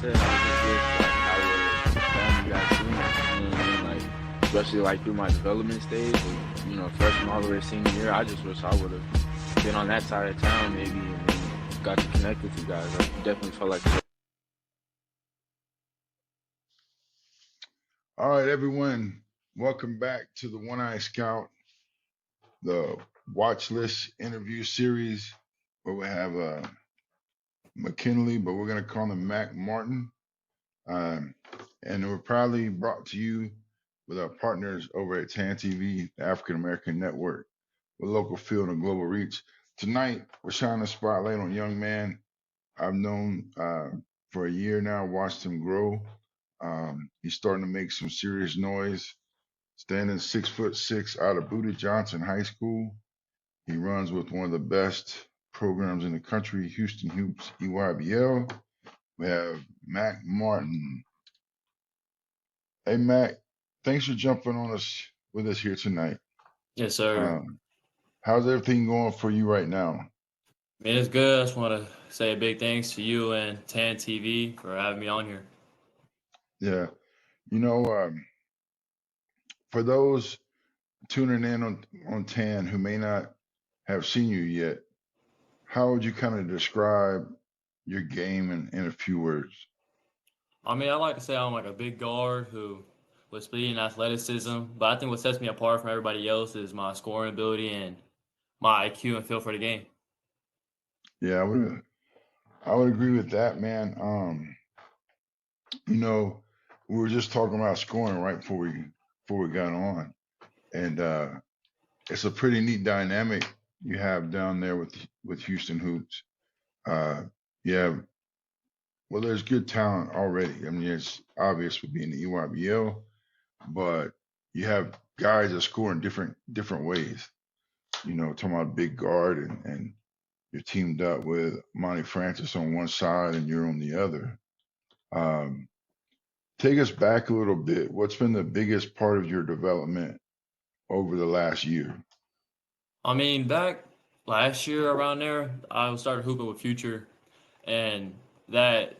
said, I was just with like how you guys doing, you know what I mean? Like, especially like through my development stage, and, freshman all the way to senior year. I just wish I would have been on that side of town maybe, and then got to connect with you guys. I definitely felt like. All right, everyone, welcome back to the One Eye Scout, the watch list interview series where we have McKinley, but we're going to call him Mack Martin. And we're proudly brought to you with our partners over at TAN TV, the African American Network, with local field and global reach. Tonight, we're shining a spotlight on a young man I've known for a year now, watched him grow. He's starting to make some serious noise. Standing 6'6" out of Buda Johnson High School. He runs with one of the best programs in the country, Houston Hoops EYBL. We have Mack Martin. Hey Mack, thanks for jumping on us with us here tonight. Yes, sir. How's everything going for you right now? Man, it's good. I just want to say a big thanks to you and TAN TV for having me on here. Yeah, for those tuning in on TAN who may not have seen you yet, how would you kind of describe your game in a few words? I mean, I like to say I'm like a big guard who with speed and athleticism, but I think what sets me apart from everybody else is my scoring ability and my IQ and feel for the game. Yeah, I would agree with that, man. We were just talking about scoring right before we got on, and it's a pretty neat dynamic you have down there with Houston Hoops. Yeah, well, there's good talent already. I mean, it's obvious with being the EYBL, but you have guys that score in different ways. Talking about big guard and you're teamed up with Monty Francis on one side and you're on the other. Take us back a little bit. What's been the biggest part of your development over the last year? I mean, back last year around there, I started hooping with Future, and that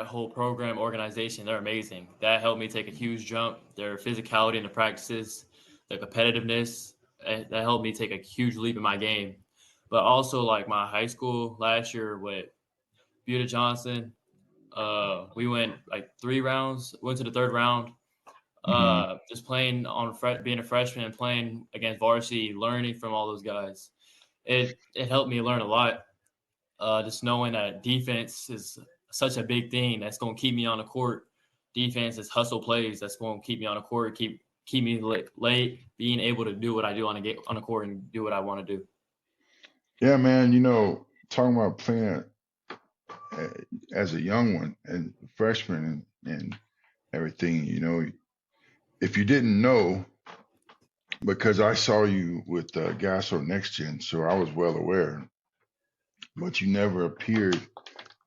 whole program organization, they're amazing. That helped me take a huge jump. Their physicality in the practices, their competitiveness, that helped me take a huge leap in my game. But also, like my high school last year with Buda Johnson, we went like 3 rounds, went to the 3rd round. Just playing on being a freshman and playing against varsity, learning from all those guys. It helped me learn a lot. Just knowing that defense is such a big thing that's going to keep me on the court. Defense is hustle plays that's going to keep me on the court, keep me late, being able to do what I do on the court and do what I want to do. Yeah, man. Talking about playing as a young one and freshman and everything. If you didn't know, because I saw you with Gasso Next Gen, so I was well aware, but you never appeared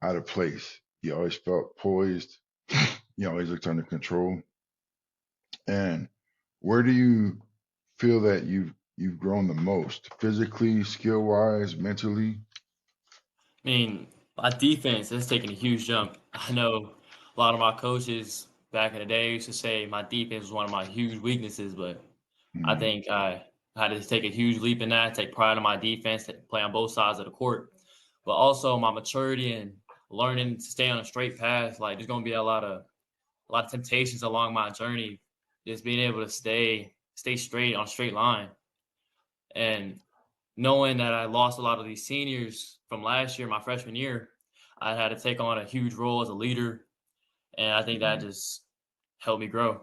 out of place. You always felt poised. You always looked under control. And where do you feel that you've grown the most, physically, skill wise, mentally? I mean, my defense has taken a huge jump. I know a lot of my coaches back in the day used to say my defense was one of my huge weaknesses, but I think I had to take a huge leap in that, take pride in my defense, play on both sides of the court, but also my maturity and learning to stay on a straight path. Like there's going to be a lot of temptations along my journey, just being able to stay straight on a straight line. And knowing that I lost a lot of these seniors from last year, my freshman year, I had to take on a huge role as a leader. And I think that just helped me grow.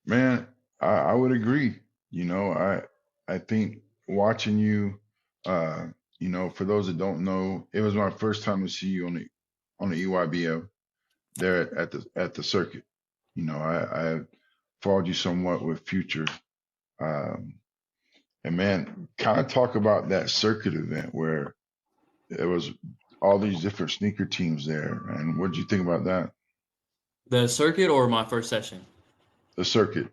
Man, I would agree. I think watching you, for those that don't know, it was my first time to see you on the EYBL there at the circuit. I followed you somewhat with Future. And man, kind of talk about that circuit event where there was all these different sneaker teams there. And what did you think about that? The circuit or my first session? The circuit.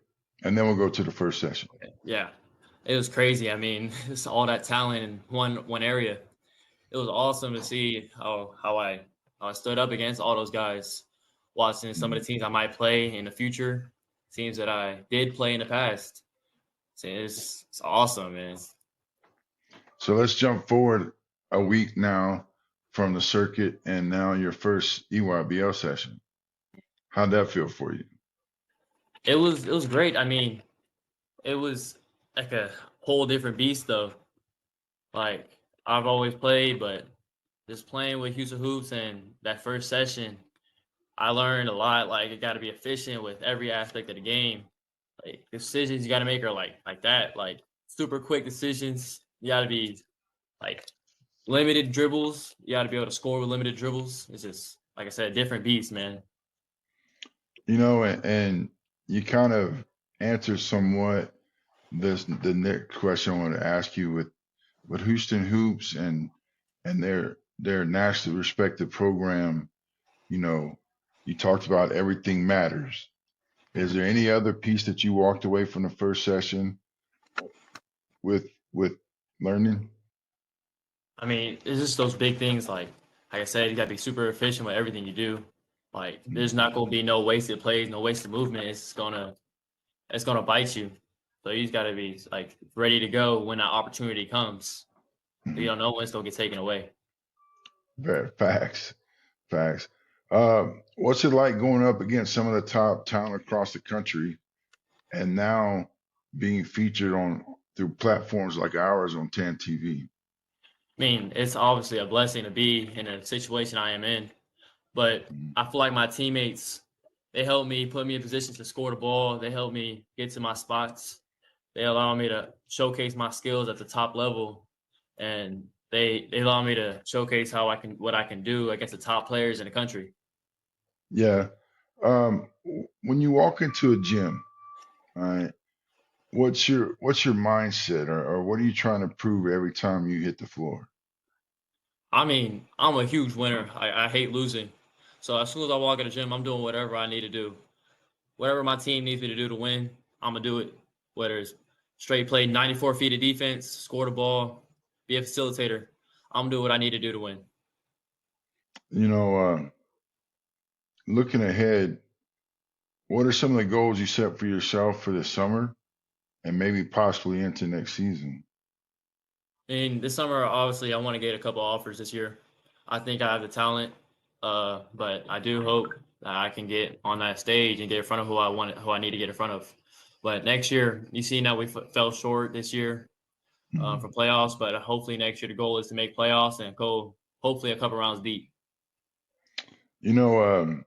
And then we'll go to the first session. Okay. Yeah. It was crazy. I mean, it's all that talent in one area. It was awesome to see how I stood up against all those guys. Watching some of the teams I might play in the future, teams that I did play in the past. So it's awesome, man. So let's jump forward a week now from the circuit and now your first EYBL session. How'd that feel for you? It was great. I mean, it was like a whole different beast though. Like I've always played, but just playing with Houston Hoops and that first session, I learned a lot. Like it got to be efficient with every aspect of the game. Like decisions you got to make are like that. Like super quick decisions. You got to be like limited dribbles. You got to be able to score with limited dribbles. It's just like I said, different beast, man. You know, and you kind of answered somewhat the next question I want to ask you with Houston Hoops and their nationally respected program. You know, you talked about everything matters. Is there any other piece that you walked away from the first session with learning? I mean, it's just those big things. Like I said, you got to be super efficient with everything you do. Like there's not going to be no wasted plays, no wasted movement. It's gonna bite you. So you just got to be like ready to go when that opportunity comes. You don't know when it's gonna get taken away. Facts, facts. What's it like going up against some of the top talent across the country, and now being featured on through platforms like ours on 10 TV? I mean, it's obviously a blessing to be in a situation I am in, but I feel like my teammates, they help me put me in positions to score the ball. They help me get to my spots. They allow me to showcase my skills at the top level, and they allow me to showcase what I can do against the top players in the country. Yeah. When you walk into a gym, all right, what's your mindset, or what are you trying to prove every time you hit the floor? I mean, I'm a huge winner. I hate losing. So as soon as I walk in the gym, I'm doing whatever I need to do. Whatever my team needs me to do to win, I'm gonna do it. Whether it's straight play 94 feet of defense, score the ball, be a facilitator, I'm gonna do what I need to do to win. You know, looking ahead, what are some of the goals you set for yourself for the summer and maybe possibly into next season? I mean, this summer, obviously, I want to get a couple offers this year. I think I have the talent, but I do hope that I can get on that stage and get in front of who I need to get in front of. But next year, you see now we fell short this year for playoffs, but hopefully next year the goal is to make playoffs and go hopefully a couple rounds deep. You know,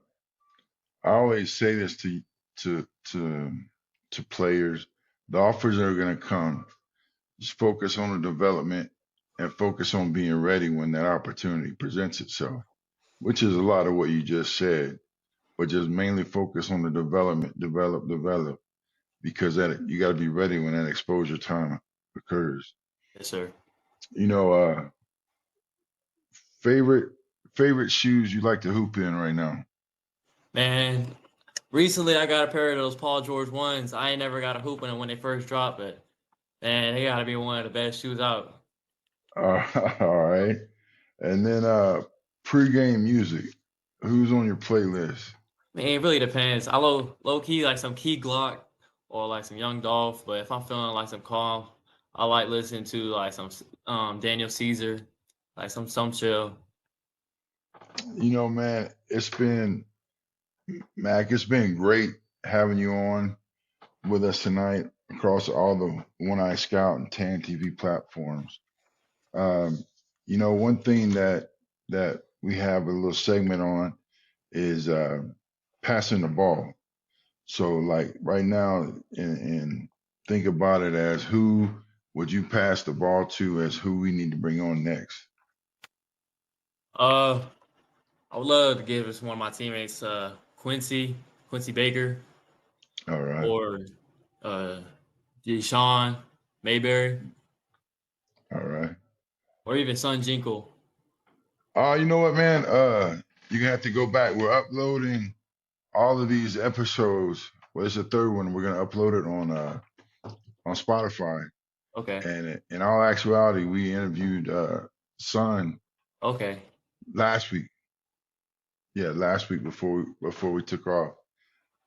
I always say this to to to players: the offers are going to come. Just focus on the development and focus on being ready when that opportunity presents itself, which is a lot of what you just said. But just mainly focus on the development, develop, because that you got to be ready when that exposure time occurs. Yes, sir. You know, favorite favorite shoes you like to hoop in right now? Man, recently I got a pair of those Paul George ones. I ain't never got a hoop in them when they first dropped, but man, they gotta be one of the best shoes out. All right. And then pregame music. Who's on your playlist? Man, it really depends. I low key like some Key Glock or like some Young Dolph, but if I'm feeling like some calm, I like listening to like some Daniel Caesar, like some chill. You know, man, Mac, it's been great having you on with us tonight across all the One Eye Scout and Tan TV platforms. Um, you know, one thing that we have a little segment on is passing the ball. So, like right now, and think about it as who would you pass the ball to as who we need to bring on next? Uh, I would love to give this one of my teammates, Quincy Baker, All right, or uh, Deshaun Mayberry, all right. or even Sun Jinkle. You know what, man? You're gonna have to go back. We're uploading all of these episodes. Well, it's the third one. We're gonna upload it on Spotify. Okay, And in all actuality, we interviewed Son okay. last week. Yeah, last week before we took off.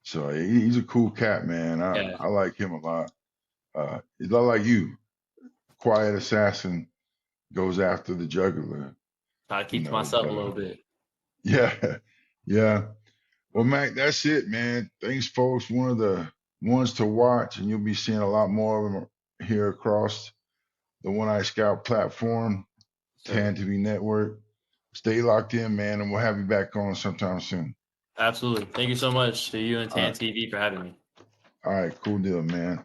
So he's a cool cat, man. Yeah, I like him a lot. He's a lot like you, quiet assassin, goes after the juggler, I keep to myself a But little bit. yeah, yeah. Well, Mac, that's it, man. Thanks, folks. One of the ones to watch, and you'll be seeing a lot more of them here across the One Eye Scout platform, Sure. Tan TV network. Stay locked in, man, and we'll have you back on sometime soon. Absolutely. Thank you so much to you and All Tan right, TV for having me. all right, cool deal, man.